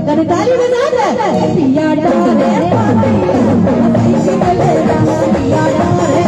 कर ताली बजा दे पिया डाले पिया डाले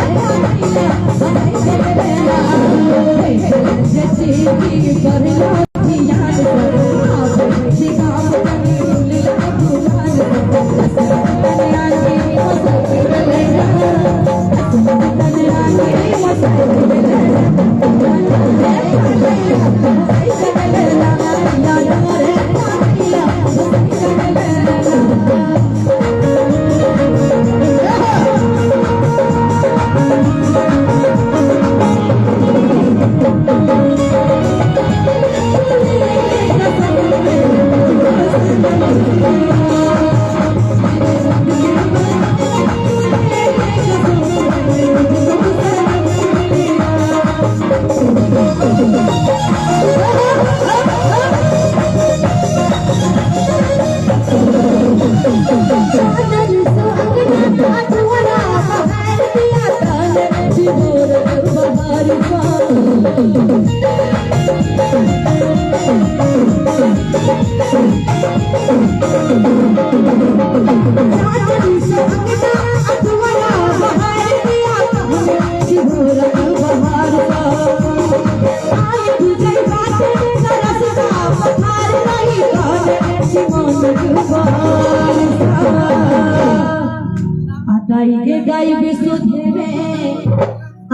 गाई बिसुधरे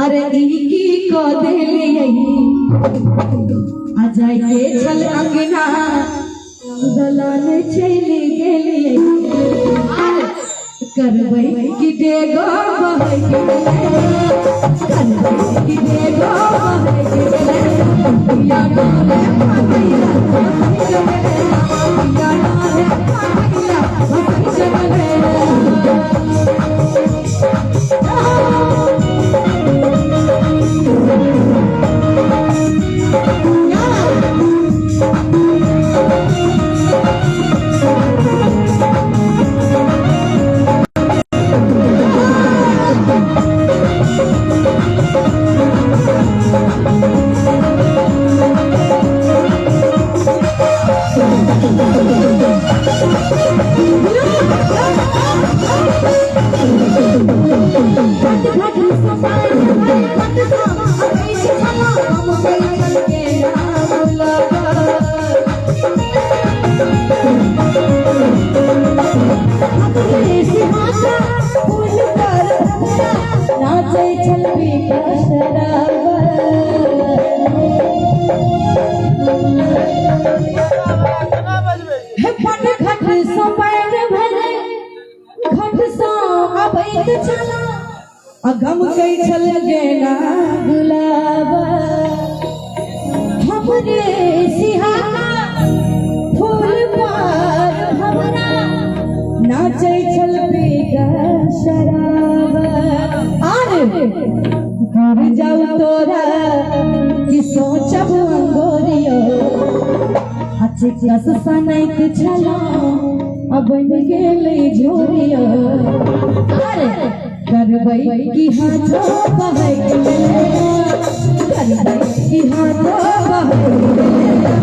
अरे की को देले आ जाई के छल अंगना दलान चली गेली करबै की देगो बहै करबै की देगो बहै पिया डाले पिया डाले अगम कई छल गेना गुलाब हमरे सिहाना फूल पर हमरा नाचे छल बेगा शराब आरे कर जाऊ तोरा कि सोचब अंगोरियो अच्छे कस सनैक छला अब बन गेले झोरियो अरे करबै की हाथों बहै करबै की हाथों बहै